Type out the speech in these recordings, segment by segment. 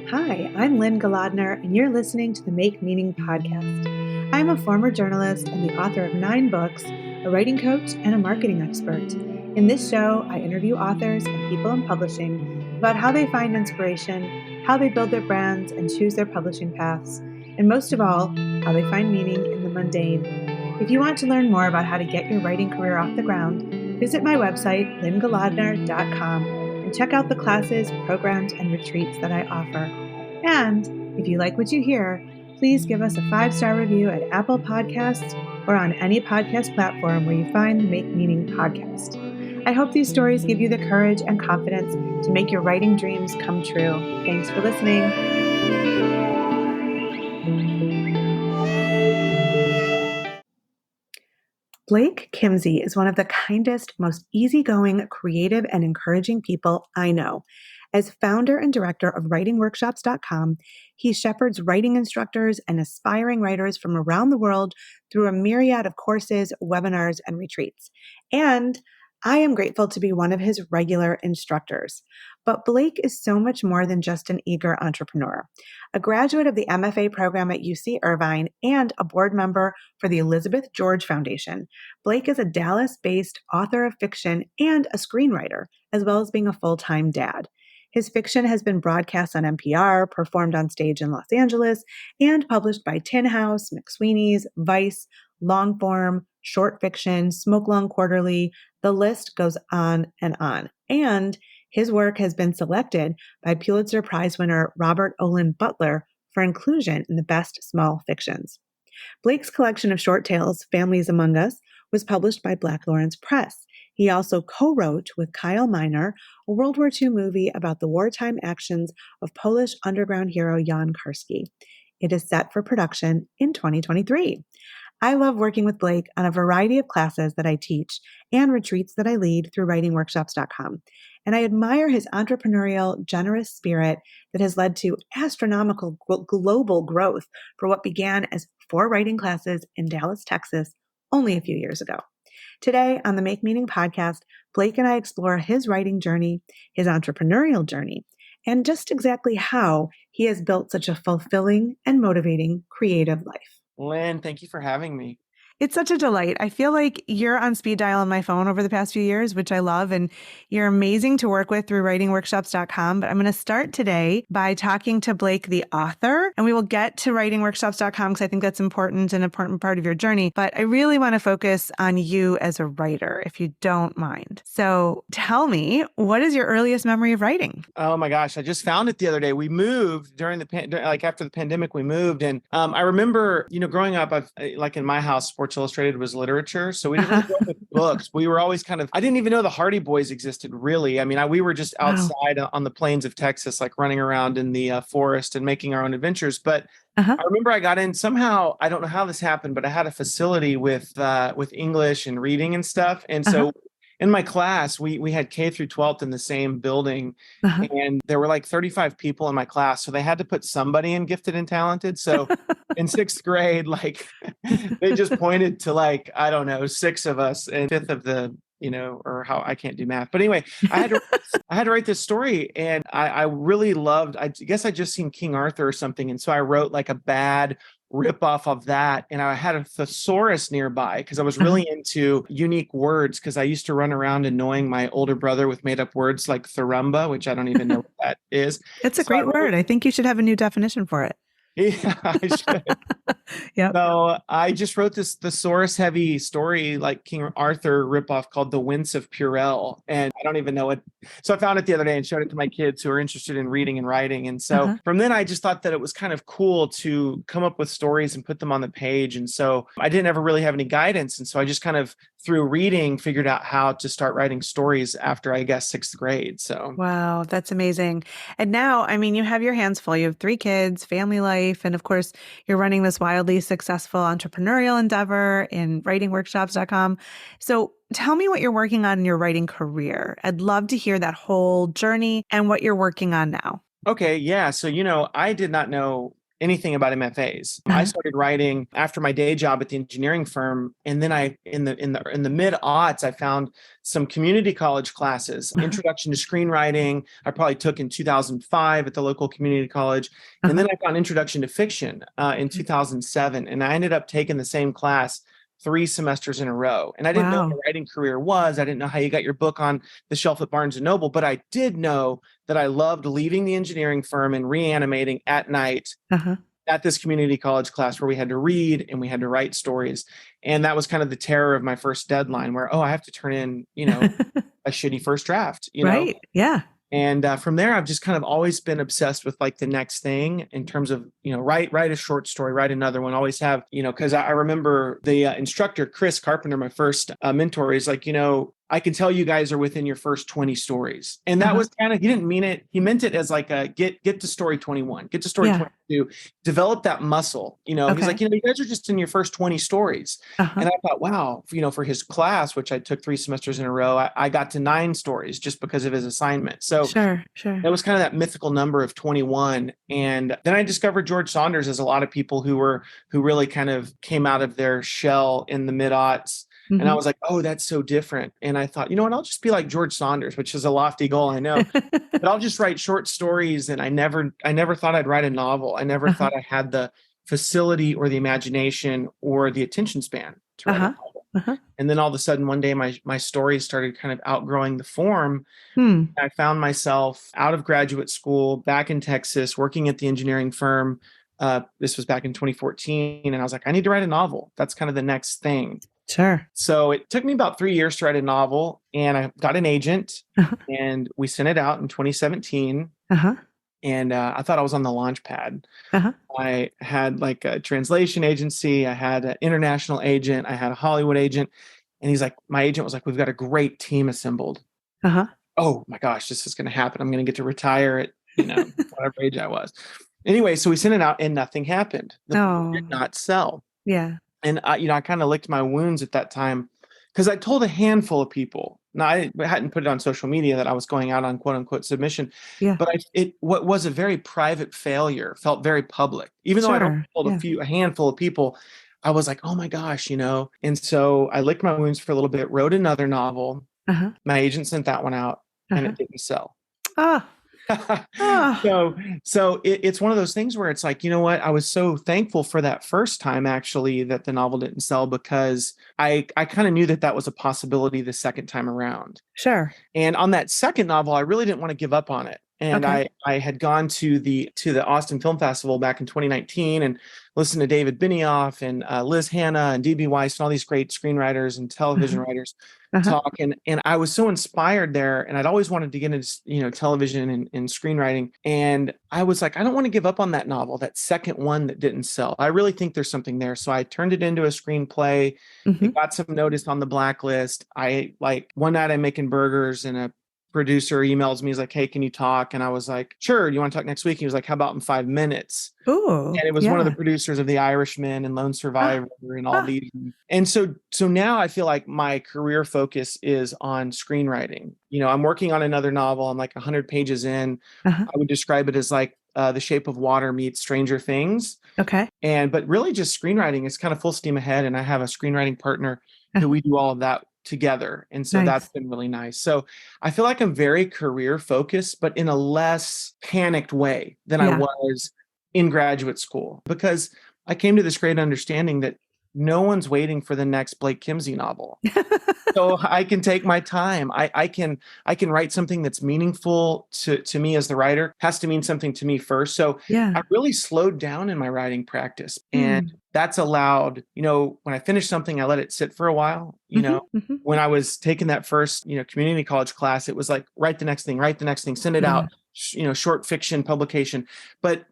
Hi, I'm Lynne Golodner, and you're listening to the Make Meaning podcast. I'm a former journalist and the author of 9 books, a writing coach, and a marketing expert. In this show, I interview authors and people in publishing about how they find inspiration, how they build their brands and choose their publishing paths, and most of all, how they find meaning in the mundane. If you want to learn more about how to get your writing career off the ground, visit my website, lynnegolodner.com, and check out the classes, programs, and retreats that I offer. And if you like what you hear, please give us a 5-star review at Apple Podcasts or on any podcast platform where you find the Make Meaning podcast. I hope these stories give you the courage and confidence to make your writing dreams come true. Thanks for listening. Blake Kimzey is one of the kindest, most easygoing, creative, and encouraging people I know. As founder and director of writingworkshops.com, he shepherds writing instructors and aspiring writers from around the world through a myriad of courses, webinars, and retreats. And I am grateful to be one of his regular instructors. But Blake is so much more than just an eager entrepreneur. A graduate of the MFA program at UC Irvine and a board member for the Elizabeth George Foundation, Blake is a Dallas-based author of fiction and a screenwriter, as well as being a full-time dad. His fiction has been broadcast on NPR, performed on stage in Los Angeles, and published by Tin House, McSweeney's, Vice, Longform, Short Fiction, Smoke Long Quarterly. The list goes on and on. And his work has been selected by Pulitzer Prize winner Robert Olin Butler for inclusion in the Best Small Fictions. Blake's collection of short tales, Families Among Us, was published by Black Lawrence Press. He also co-wrote with Kyle Miner a World War II movie about the wartime actions of Polish underground hero Jan Karski. It is set for production in 2023. I love working with Blake on a variety of classes that I teach and retreats that I lead through writingworkshops.com. And I admire his entrepreneurial, generous spirit that has led to astronomical global growth for what began as 4 writing classes in Dallas, Texas, only a few years ago. Today on the Make Meaning podcast, Blake and I explore his writing journey, his entrepreneurial journey, and just exactly how he has built such a fulfilling and motivating creative life. Lynn, thank you for having me. It's such a delight. I feel like you're on speed dial on my phone over the past few years, which I love, and you're amazing to work with through writingworkshops.com. But I'm going to start today by talking to Blake, the author, and we will get to writingworkshops.com because I think that's important and an important part of your journey. But I really want to focus on you as a writer, if you don't mind. So tell me, what is your earliest memory of writing? Oh my gosh, I just found it the other day. We moved during after the pandemic, we moved. And I remember, growing up, like in my house, Sports Illustrated was literature. So we didn't really go with books. We were always I didn't even know the Hardy Boys existed, really. I mean, we were just outside on the plains of Texas, like running around in the forest and making our own adventures. But I remember I got in somehow, I don't know how this happened, but I had a facility with English and reading and stuff. And so in my class, we had K through 12th in the same building, and there were like 35 people in my class. So they had to put somebody in gifted and talented. So in 6th grade, like they just pointed to like, I don't know, 6 of us and 5th of the, or how I can't do math. But anyway, I had to write this story, and I really loved, I guess I just seen King Arthur or something. And so I wrote like a bad rip off of that. And I had a thesaurus nearby because I was really into unique words, because I used to run around annoying my older brother with made up words like tharumba, which I don't even know what that is. It's a great word. I think you should have a new definition for it. Yeah, I should. Yep. So I just wrote this thesaurus heavy story like King Arthur ripoff called The Wince of Purell. And I don't even know it. So I found it the other day and showed it to my kids who are interested in reading and writing. And so from then I just thought that it was kind of cool to come up with stories and put them on the page. And so I didn't ever really have any guidance. And so I just kind of through reading figured out how to start writing stories after, I guess, 6th grade. So wow, that's amazing. And now, I mean, you have your hands full. You have 3 kids, family life, and of course, you're running this wildly successful entrepreneurial endeavor in writingworkshops.com. So tell me what you're working on in your writing career. I'd love to hear that whole journey and what you're working on now. Okay, yeah. So, I did not know anything about MFAs. I started writing after my day job at the engineering firm, and then in the mid aughts, I found some community college classes, Introduction to Screenwriting. I probably took in 2005 at the local community college, and then I found Introduction to Fiction in 2007, and I ended up taking the same class 3 semesters in a row. And I didn't know what a writing career was. I didn't know how you got your book on the shelf at Barnes and Noble, but I did know that I loved leaving the engineering firm and reanimating at night at this community college class where we had to read and we had to write stories. And that was kind of the terror of my first deadline where, I have to turn in, a shitty first draft, Right. Yeah. And from there, I've just kind of always been obsessed with like the next thing in terms of, write a short story, write another one, always have, because I remember the instructor, Chris Carpenter, my first mentor, is like, I can tell you guys are within your first 20 stories. And that was kind of, he didn't mean it. He meant it as like a get to story 21, get to story 22, develop that muscle. He's like, you guys are just in your first 20 stories. And I thought, wow, for his class, which I took 3 semesters in a row, I got to 9 stories just because of his assignment. So sure. That was kind of that mythical number of 21. And then I discovered George Saunders, as a lot of people who really kind of came out of their shell in the mid-aughts. And I was like, oh, that's so different. And I thought, what, I'll just be like George Saunders, which is a lofty goal, I know, but I'll just write short stories. And I never thought I'd write a novel. I never thought I had the facility or the imagination or the attention span to write a novel. And then all of a sudden, one day, my stories started kind of outgrowing the form. I found myself out of graduate school, back in Texas, working at the engineering firm. This was back in 2014. And I was like, I need to write a novel. That's kind of the next thing. Sure. So it took me about 3 years to write a novel, and I got an agent and we sent it out in 2017. And I thought I was on the launch pad. I had like a translation agency. I had an international agent. I had a Hollywood agent. And my agent was like, we've got a great team assembled. Oh my gosh, this is going to happen. I'm going to get to retire at, whatever age I was. Anyway, so we sent it out and nothing happened. The book did not sell. Yeah. And I kind of licked my wounds at that time because I told a handful of people. Now, I hadn't put it on social media that I was going out on quote unquote submission. Yeah. But what was a very private failure felt very public. Even though I don't told a handful of people, I was like, oh my gosh, And so I licked my wounds for a little bit, wrote another novel. My agent sent that one out and it didn't sell. So it's one of those things where it's like, what? I was so thankful for that first time, actually, that the novel didn't sell, because I kind of knew that was a possibility the second time around. Sure. And on that second novel, I really didn't want to give up on it. And I had gone to the Austin Film Festival back in 2019 and listened to David Benioff and Liz Hanna and D.B. Weiss and all these great screenwriters and television writers talk. And I was so inspired there. And I'd always wanted to get into, television and screenwriting. And I was like, I don't want to give up on that novel, that second one that didn't sell. I really think there's something there. So I turned it into a screenplay. It got some notice on the blacklist. One night I'm making burgers and a producer emails me. He's like, hey, can you talk? And I was like, sure. Do you want to talk next week? He was like, how about in 5 minutes? Ooh, and it was one of the producers of The Irishman and Lone Survivor and all these. And so now I feel like my career focus is on screenwriting. I'm working on another novel. I'm like 100 pages in. I would describe it as like The Shape of Water meets Stranger Things. Okay. But really just screenwriting is kind of full steam ahead. And I have a screenwriting partner who we do all of that together. And so that's been really nice. So I feel like I'm very career focused, but in a less panicked way than I was in graduate school, because I came to this great understanding that no one's waiting for the next Blake Kimzey novel. So I can take my time. I can write something that's meaningful to me as the writer. Has to mean something to me first. So I really slowed down in my writing practice. And that's allowed, when I finish something, I let it sit for a while. When I was taking that first, community college class, it was like, write the next thing, send it out, short fiction publication. But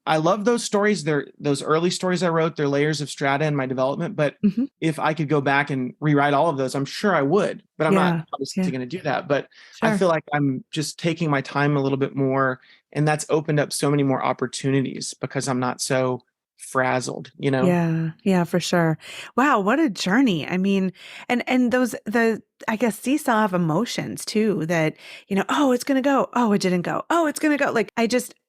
I love those stories. Those early stories I wrote, they're layers of strata in my development. But if I could go back and rewrite all of those, I'm sure I would. But I'm not obviously going to do that. But I feel like I'm just taking my time a little bit more. And that's opened up so many more opportunities because I'm not so frazzled, Yeah, for sure. Wow, what a journey. I mean, and the I guess, seesaw of emotions too, that, oh, it's going to go. Oh, it didn't go. Oh, it's going to go. Like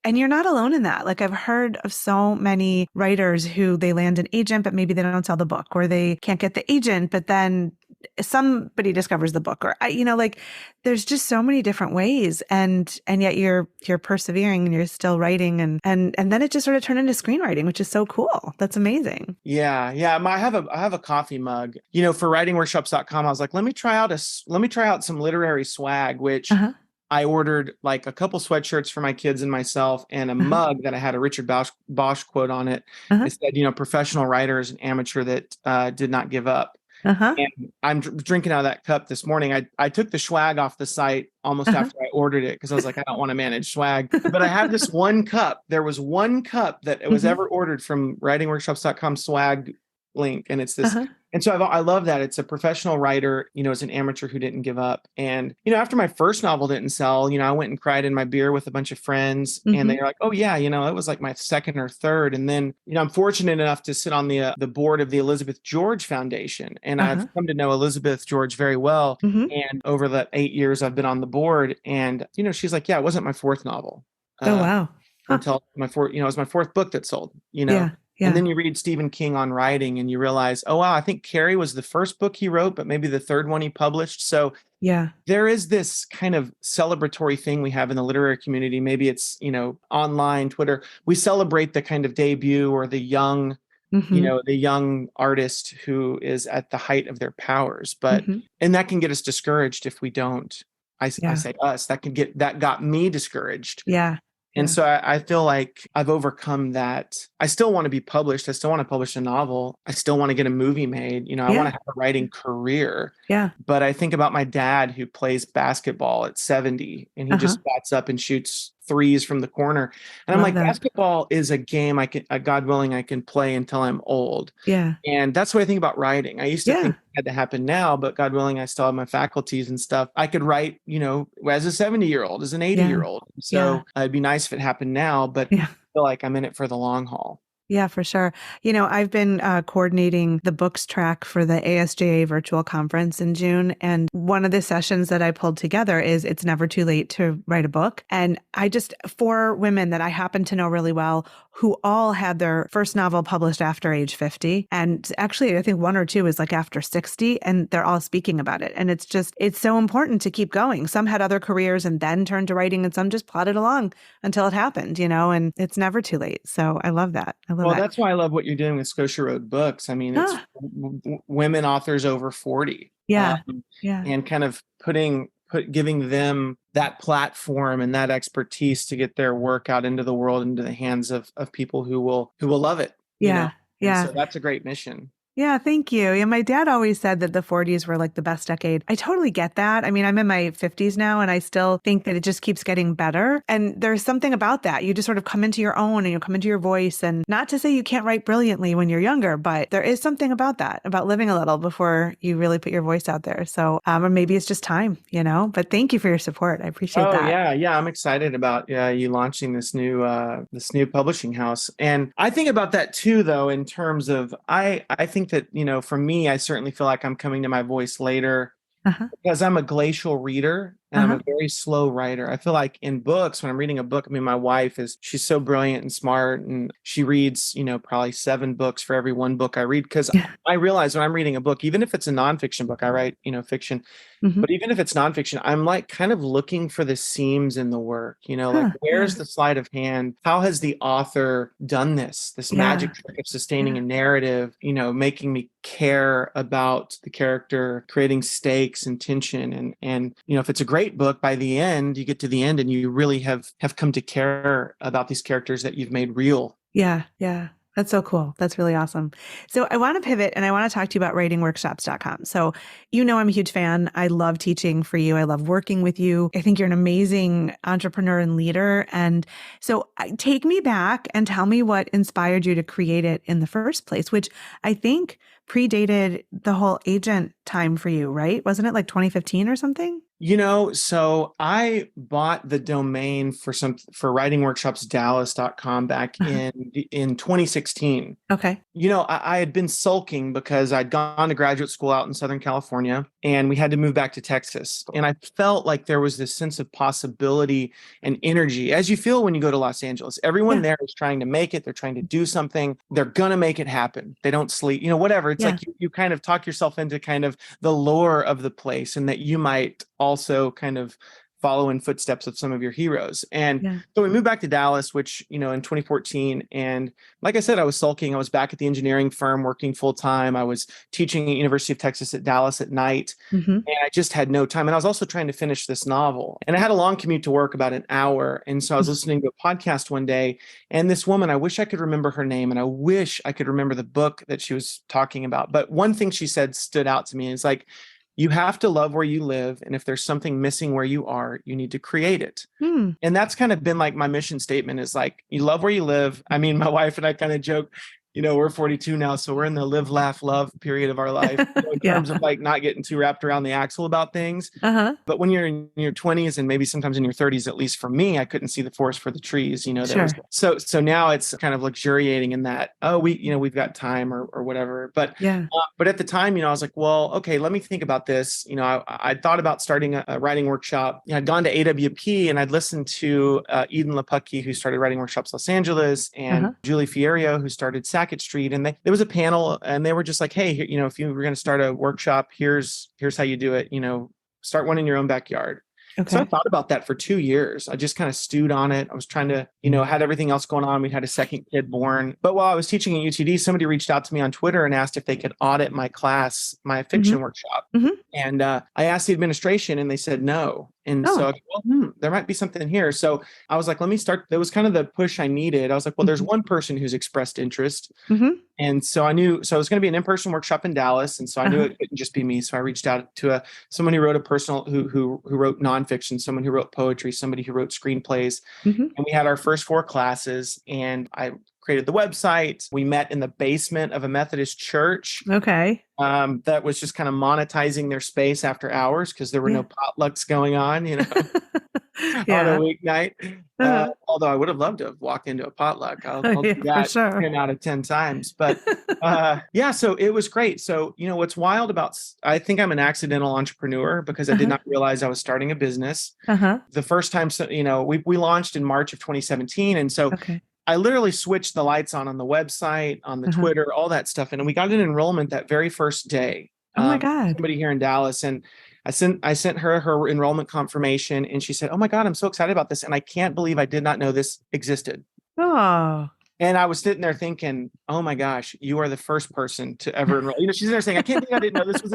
and you're not alone in that. Like I've heard of so many writers who they land an agent, but maybe they don't sell the book, or they can't get the agent, but then somebody discovers the book, or like there's just so many different ways, and yet you're persevering and you're still writing, and then it just sort of turned into screenwriting, which is so cool. That's amazing. Yeah. I have a coffee mug, for writingworkshops.com. I was like, let me try out some literary swag, which I ordered like a couple sweatshirts for my kids and myself, and a mug that I had a Richard Bosch quote on it. It said, professional writer is an amateur that did not give up. And I'm drinking out of that cup this morning. I took the swag off the site almost after I ordered it, because I was like, I don't want to manage swag. But I have this one cup. There was one cup that it was ever ordered from writingworkshops.com swag link. And it's this. And so I love that. It's a professional writer, as an amateur who didn't give up. And, after my first novel didn't sell, I went and cried in my beer with a bunch of friends, and they were like, oh yeah, it was like my second or third. And then, I'm fortunate enough to sit on the board of the Elizabeth George Foundation. And I've come to know Elizabeth George very well. And over the 8 years I've been on the board, and, she's like, yeah, it wasn't my fourth novel. Oh, wow. Until my fourth, it was my fourth book that sold, Yeah. And then you read Stephen King on writing, and you realize, oh, wow, I think Carrie was the first book he wrote, but maybe the third one he published. So there is this kind of celebratory thing we have in the literary community. Maybe it's, online, Twitter. We celebrate the kind of debut or the young, the young artist who is at the height of their powers. But, and that can get us discouraged if we don't. I say us, that got me discouraged. Yeah. And so I feel like I've overcome that. I still want to be published. I still want to publish a novel. I still want to get a movie made. I want to have a writing career. Yeah. But I think about my dad, who plays basketball at 70, and he just bats up and shoots threes from the corner. And I'm like, basketball is a game God willing, I can play until I'm old. Yeah. And that's what I think about writing. I used to think it had to happen now, but God willing, I still have my faculties and stuff. I could write, as a 70-year-old, as an 80-year-old. So it'd be nice if it happened now, but I feel like I'm in it for the long haul. Yeah, for sure. I've been coordinating the books track for the ASJA virtual conference in June. And one of the sessions that I pulled together is It's Never Too Late to Write a Book. And for women that I happen to know really well, who all had their first novel published after age 50. And actually, I think one or two is like after 60, and they're all speaking about it. And it's so important to keep going. Some had other careers and then turned to writing, and some just plodded along until it happened, and it's never too late. So I love that. That's why I love what you're doing with Scotia Road Books. I mean, it's women authors over 40. And kind of giving them that platform and that expertise to get their work out into the world, into the hands of people who will love it. Yeah. So that's a great mission. Yeah, thank you. Yeah, my dad always said that the 40s were like the best decade. I totally get that. I mean, I'm in my 50s now, and I still think that it just keeps getting better. And there's something about that. You just sort of come into your own, and you come into your voice. And not to say you can't write brilliantly when you're younger, but there is something about that, about living a little before you really put your voice out there. So, or maybe it's just time, but thank you for your support. I appreciate that. Yeah. I'm excited about you launching this new publishing house. And I think about that too, though, in terms of, I think that, for me, I certainly feel like I'm coming to my voice later because I'm a glacial reader, and I'm a very slow writer. I feel like in books, when I'm reading a book, I mean, my wife she's so brilliant and smart, and she reads, probably 7 books for every one book I read. Because I realize when I'm reading a book, even if it's a nonfiction book, I write, fiction, but even if it's nonfiction, I'm like kind of looking for the seams in the work, like where's the sleight of hand? How has the author done this magic trick of sustaining a narrative, making me care about the character, creating stakes and tension. And if it's a great book, by the end, you get to the end and you really have come to care about these characters that you've made real. Yeah. That's so cool. That's really awesome. So I want to pivot, and I want to talk to you about writingworkshops.com. So, I'm a huge fan. I love teaching for you. I love working with you. I think you're an amazing entrepreneur and leader. And so take me back and tell me what inspired you to create it in the first place, which I think predated the whole agent time for you, right? Wasn't it like 2015 or something? So I bought the domain for writingworkshopsdallas.com back Uh-huh. in 2016. Okay. I had been sulking because I'd gone to graduate school out in Southern California and we had to move back to Texas. And I felt like there was this sense of possibility and energy, as you feel when you go to Los Angeles. Everyone Yeah. there is trying to make it. They're trying to do something. They're going to make it happen. They don't sleep, whatever. It's Yeah. like you kind of talk yourself into kind of the lore of the place and that you might also kind of follow in footsteps of some of your heroes. And Yeah. so we moved back to Dallas, which, in 2014. And like I said, I was sulking. I was back at the engineering firm working full time. I was teaching at University of Texas at Dallas at night. Mm-hmm. And I just had no time. And I was also trying to finish this novel. And I had a long commute to work, about an hour. And so I was listening to a podcast one day. And this woman, I wish I could remember her name. And I wish I could remember the book that she was talking about. But one thing she said stood out to me. It's like, you have to love where you live. And if there's something missing where you are, you need to create it. And that's kind of been like my mission statement, is like, you love where you live. I mean, my wife and I kind of joke, we're 42 now, so we're in the live, laugh, love period of our life in terms of like not getting too wrapped around the axle about things. But when you're in your 20s and maybe sometimes in your 30s, at least for me, I couldn't see the forest for the trees. Sure. So now it's kind of luxuriating in that, we've got time or whatever. But but at the time, I was like, well, okay, let me think about this. I thought about starting a writing workshop. I'd gone to AWP and I'd listened to Eden Lepucki, who started Writing Workshops Los Angeles, and Julie Fierro, who started Sackett Street. And there was a panel and they were just like, hey, if you were going to start a workshop, here's how you do it. Start one in your own backyard. Okay. So I thought about that for 2 years. I just kind of stewed on it. I was trying to, had everything else going on. We had a second kid born. But while I was teaching at UTD, somebody reached out to me on Twitter and asked if they could audit my class, my fiction workshop. And I asked the administration and they said no. And so I was like, there might be something here. So I was like, let me start. That was kind of the push I needed. I was like, well, there's one person who's expressed interest. And so I knew, so it was going to be an in-person workshop in Dallas. And so I knew it couldn't just be me. So I reached out to someone who wrote who wrote nonfiction, someone who wrote poetry, somebody who wrote screenplays. And we had our first 4 classes and I created the website. We met in the basement of a Methodist church. Okay. That was just kind of monetizing their space after hours because there were no potlucks going on, on a weeknight. Although I would have loved to have walked into a potluck. I'll do that 10 out of 10 times. But so it was great. So, what's wild about, I think I'm an accidental entrepreneur because I did not realize I was starting a business. The first time, we launched in March of 2017. And so I literally switched the lights on the website, on the Twitter, all that stuff. And we got an enrollment that very first day. Oh my God. Somebody here in Dallas. And I sent her enrollment confirmation and she said, oh my God, I'm so excited about this. And I can't believe I did not know this existed. Oh. And I was sitting there thinking, oh my gosh, you are the first person to ever enroll. She's there saying, I can't believe I didn't know this was,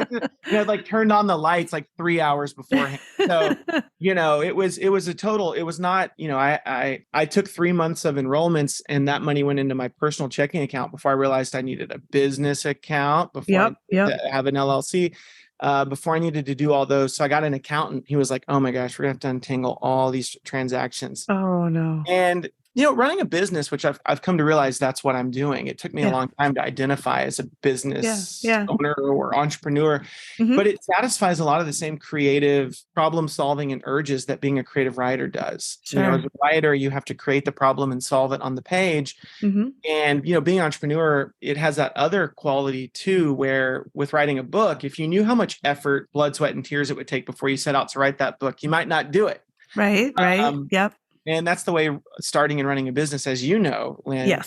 like turned on the lights like 3 hours beforehand. So, it was a total, it was not, I took 3 months of enrollments and that money went into my personal checking account before I realized I needed a business account, before I have an LLC. Before I needed to do all those. So I got an accountant. He was like, oh my gosh, we're gonna have to untangle all these transactions. Oh no. And running a business, which I've come to realize that's what I'm doing. It took me a long time to identify as a business owner or entrepreneur, but it satisfies a lot of the same creative problem solving and urges that being a creative writer does. As a writer, you have to create the problem and solve it on the page. And, being an entrepreneur, it has that other quality too, where with writing a book, if you knew how much effort, blood, sweat, and tears it would take before you set out to write that book, you might not do it. Right. Yep. And that's the way starting and running a business, as you know, Lynne,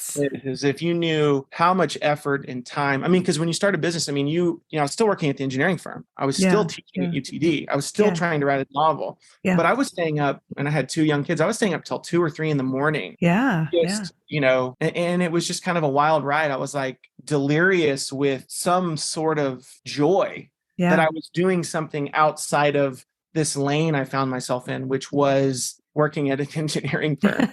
is if you knew how much effort and time. I mean, because when you start a business, I mean, I was still working at the engineering firm. I was still teaching at UTD. I was still trying to write a novel, but I was staying up, and I had 2 young kids. I was staying up till 2 or 3 in the morning. And it was just kind of a wild ride. I was like delirious with some sort of joy that I was doing something outside of this lane I found myself in, which was working at an engineering firm.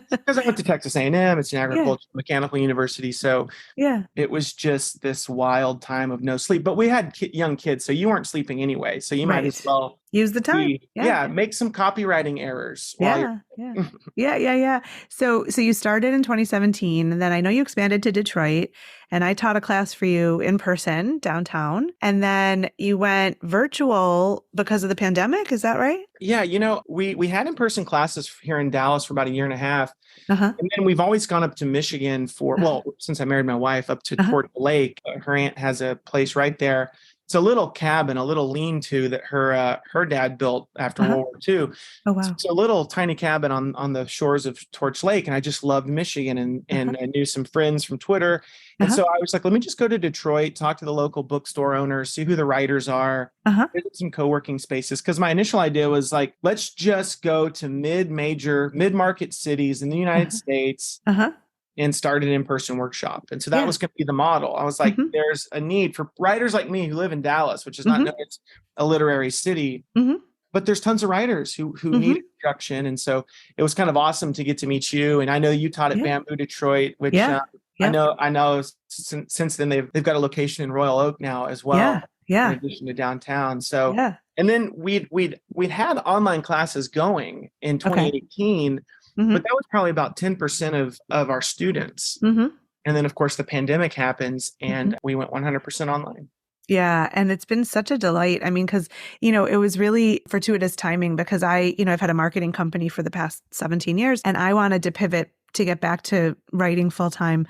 Because I went to Texas A&M, it's an agricultural mechanical university. So it was just this wild time of no sleep. But we had young kids, so you weren't sleeping anyway. So you might as well Use the time. Yeah. Make some copywriting errors while Yeah, yeah. Yeah. So you started in 2017, and then I know you expanded to Detroit, and I taught a class for you in person downtown, and then you went virtual because of the pandemic. Is that right? Yeah, we had in-person classes here in Dallas for about a year and a half. Uh-huh. And then we've always gone up to Michigan Uh-huh. since I married my wife, up to Uh-huh. toward the lake. Her aunt has a place right there. It's a little cabin, a little lean-to that her dad built after Uh-huh. World War II. Oh, So wow. it's a little tiny cabin on the shores of Torch Lake, and I just loved Michigan, Uh-huh. and I knew some friends from Twitter, and Uh-huh. so I was like, let me just go to Detroit, talk to the local bookstore owners, see who the writers are, Uh-huh. visit some co-working spaces. Because my initial idea was like, let's just go to mid-market cities in the United Uh-huh. States Uh-huh. and start an in-person workshop. And so that Yeah. was going to be the model. I was like, Mm-hmm. there's a need for writers like me who live in Dallas, which is not known Mm-hmm. as a literary city, Mm-hmm. but there's tons of writers who need Mm-hmm. instruction. And so it was kind of awesome to get to meet you. And I know you taught at Yeah. Bamboo Detroit, which Yeah. I Yep. know since then they've got a location in Royal Oak now as Yeah. well, in Yeah. addition to downtown. So, Yeah. and then we'd had online classes going in Okay. 2018, Mm-hmm. but that was probably about 10% of our students. Mm-hmm. And then of course the pandemic happens Mm-hmm. and we went 100% online. Yeah. And it's been such a delight. I mean, because, it was really fortuitous timing because I've had a marketing company for the past 17 years and I wanted to pivot to get back to writing full time.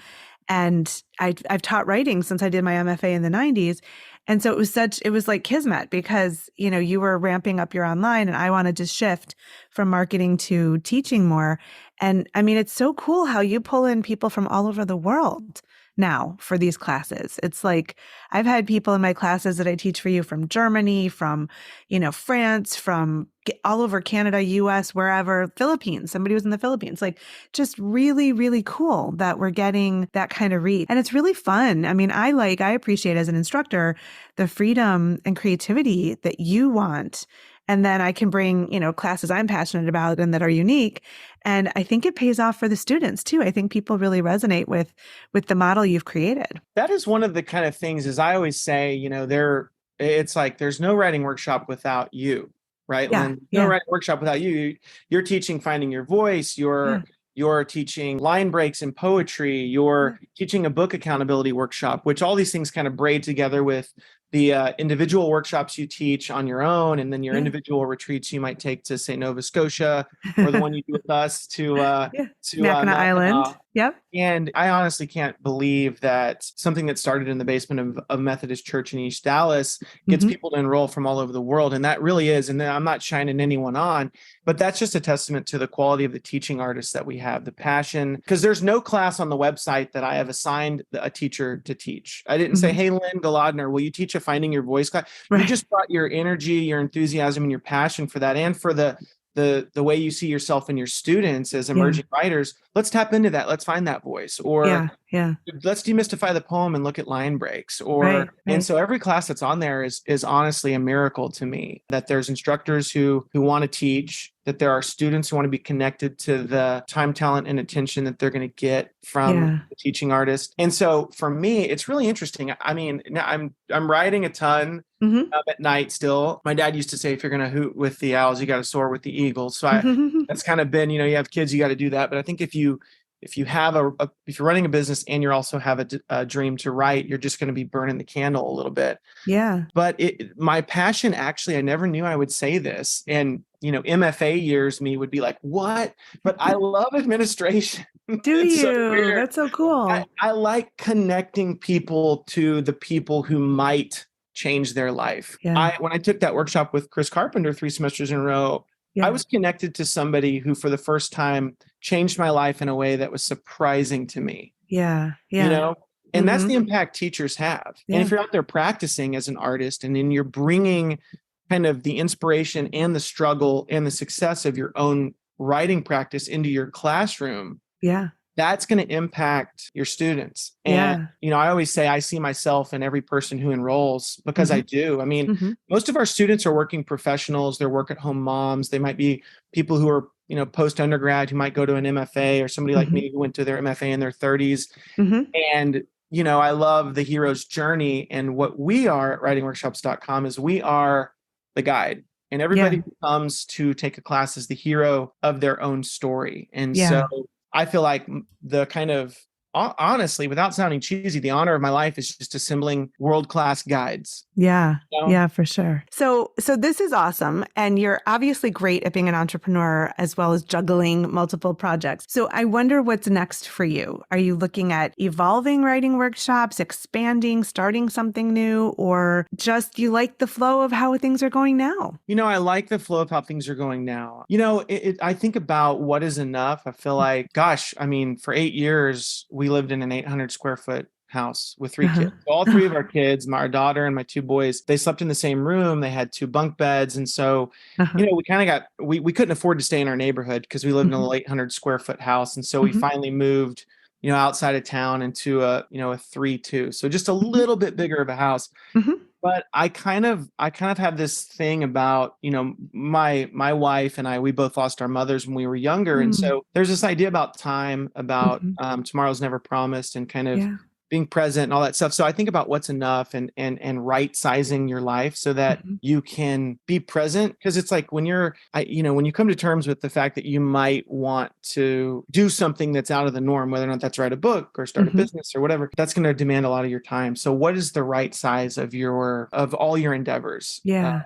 And I've taught writing since I did my MFA in the 90s. And so it was like kismet because, you were ramping up your online and I wanted to shift from marketing to teaching more. And I mean, it's so cool how you pull in people from all over the world now for these classes. It's like I've had people in my classes that I teach for you from Germany, from, France, from all over Canada, US, wherever, Philippines. Somebody was in the Philippines. Like just really, really cool that we're getting that kind of reach. And it's really fun. I mean, I appreciate as an instructor the freedom and creativity that you want. And then I can bring, classes I'm passionate about and that are unique. And I think it pays off for the students too. I think people really resonate with the model you've created. That is one of the kind of things, as I always say, it's like there's no writing workshop without you, right, Yeah. Lynn? No Yeah. writing workshop without you. You're teaching finding your voice. Yeah. You're teaching line breaks in poetry. Yeah. You're teaching a book accountability workshop, which all these things kind of braid together with the individual workshops you teach on your own, and then your Yeah. individual retreats you might take to, say, Nova Scotia, or the one you do with us Yeah. Mackinac Island. Mackinac. Yep. And I honestly can't believe that something that started in the basement of Methodist Church in East Dallas gets Mm-hmm. people to enroll from all over the world. And that really is, and I'm not shining anyone on, but that's just a testament to the quality of the teaching artists that we have, the passion. Because there's no class on the website that I have assigned a teacher to teach. I didn't say, Mm-hmm. hey, Lynne Golodner, will you teach a Finding Your Voice class? You Right. just brought your energy, your enthusiasm, and your passion for that, and for the way you see yourself and your students as emerging writers. Let's tap into that. Let's find that voice. Or Yeah. let's demystify the poem and look at line breaks. Right. And so every class that's on there is honestly a miracle to me, that there's instructors who want to teach, that there are students who want to be connected to the time, talent, and attention that they're going to get from the teaching artist. And so for me, it's really interesting. I mean, I'm writing a ton. Mm-hmm. At night still. My dad used to say, if you're going to hoot with the owls, you got to soar with the eagles. So that's kind of been, you have kids, you got to do that. But I think if you have if you're running a business and you also have a dream to write, you're just going to be burning the candle a little bit. Yeah. But my passion, actually, I never knew I would say this. And, MFA years me would be like, what? But I love administration. Do It's you? so weird. That's so cool. I like connecting people to the people who might change their life. Yeah. When I took that workshop with Chris Carpenter 3 semesters in a row, I was connected to somebody who for the first time changed my life in a way that was surprising to me. Yeah. Yeah. And that's the impact teachers have. Yeah. And if you're out there practicing as an artist and then you're bringing kind of the inspiration and the struggle and the success of your own writing practice into your classroom, that's going to impact your students. And, I always say I see myself in every person who enrolls, because I do. I mean, most of our students are working professionals. They're work-at-home moms. They might be people who are, post-undergrad, who might go to an MFA, or somebody like me who went to their MFA in their 30s. And, I love the hero's journey. And what we are at writingworkshops.com is we are the guide. And everybody who comes to take a class is the hero of their own story. And Yeah. so I feel like the kind of, honestly, without sounding cheesy, the honor of my life is just assembling world-class guides. Yeah. You know? Yeah, for sure. So this is awesome. And you're obviously great at being an entrepreneur as well as juggling multiple projects. So I wonder what's next for you. Are you looking at evolving writing workshops, expanding, starting something new, or just you like the flow of how things are going now? You know, I like the flow of how things are going now. You know, I think about what is enough. I feel like, gosh, I mean, for 8 years, we lived in an 800 square foot house with 3 kids. So all 3 of our kids, our daughter and my 2 boys, they slept in the same room. They had 2 bunk beds. And so, you know, we kind of we couldn't afford to stay in our neighborhood because we lived in a 800 square foot house. And so we finally moved, you know, outside of town into a 3-2. So just a little bit bigger of a house. But I kind of have this thing about, you know, my wife and I, we both lost our mothers when we were younger. And so there's this idea about time, about tomorrow's never promised, and kind of being present and all that stuff. So I think about what's enough and right sizing your life so that you can be present. Because it's like when when you come to terms with the fact that you might want to do something that's out of the norm, whether or not that's write a book or start a business or whatever, that's going to demand a lot of your time. So what is the right size of all your endeavors? Yeah.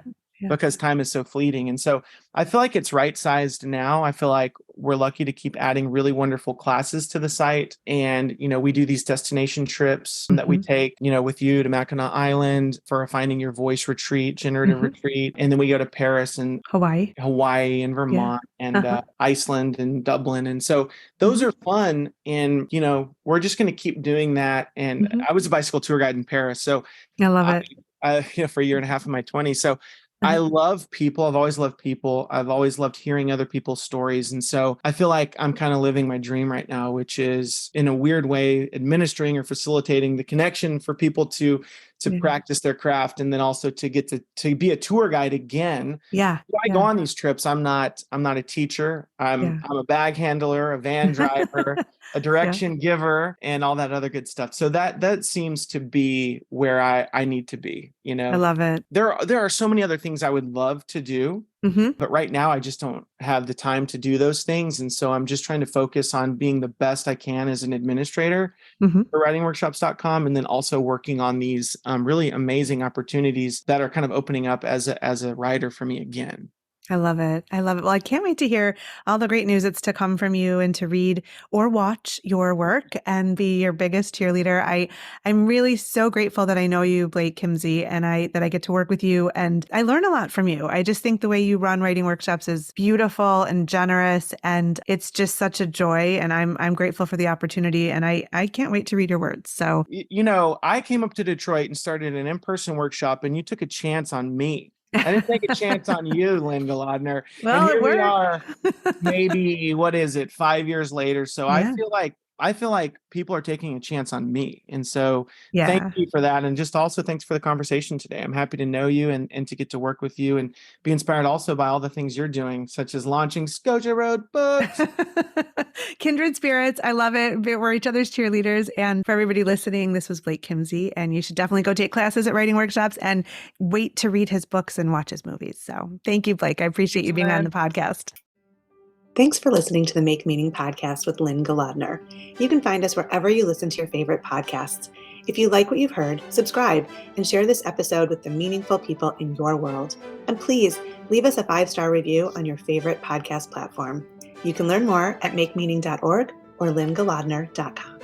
Because time is so fleeting. And so I feel like it's right sized now. I feel like we're lucky to keep adding really wonderful classes to the site. And, you know, we do these destination trips that we take, you know, with you to Mackinac Island for a Finding Your Voice retreat, generative retreat. And then we go to Paris and Hawaii and Vermont and Iceland and Dublin. And so those are fun. And, you know, we're just going to keep doing that. And I was a bicycle tour guide in Paris. So I love it. For a year and a half of my 20s. So I love people. I've always loved people. I've always loved hearing other people's stories. And so I feel like I'm kind of living my dream right now, which is in a weird way, administering or facilitating the connection for people to practice their craft. And then also to get to be a tour guide again. Yeah. So I go on these trips. I'm not a teacher. I'm a bag handler, a van driver, a direction giver, and all that other good stuff. So that seems to be where I need to be. You know, I love it. There are so many other things I would love to do, but right now I just don't have the time to do those things. And so I'm just trying to focus on being the best I can as an administrator for writingworkshops.com, and then also working on these really amazing opportunities that are kind of opening up as a writer for me again. I love it. I love it. Well, I can't wait to hear all the great news that's to come from you and to read or watch your work and be your biggest cheerleader. I'm really so grateful that I know you, Blake Kimzey, and that I get to work with you, and I learn a lot from you. I just think the way you run writing workshops is beautiful and generous, and it's just such a joy. And I'm grateful for the opportunity, and I can't wait to read your words. So, you know, I came up to Detroit and started an in-person workshop, and you took a chance on me. I didn't take a chance on you, Lynne Golodner. Well, and here we worked. are, maybe, 5 years later. So I feel like people are taking a chance on me. And so thank you for that. And just also thanks for the conversation today. I'm happy to know you and to get to work with you and be inspired also by all the things you're doing, such as launching Scotia Road Books. Kindred spirits. I love it. We're each other's cheerleaders. And for everybody listening, this was Blake Kimzey, and you should definitely go take classes at Writing Workshops and wait to read his books and watch his movies. So thank you, Blake. I appreciate you being on the podcast. Thanks for listening to the Make Meaning podcast with Lynne Golodner. You can find us wherever you listen to your favorite podcasts. If you like what you've heard, subscribe and share this episode with the meaningful people in your world. And please leave us a 5-star review on your favorite podcast platform. You can learn more at makemeaning.org or lynnegolodner.com.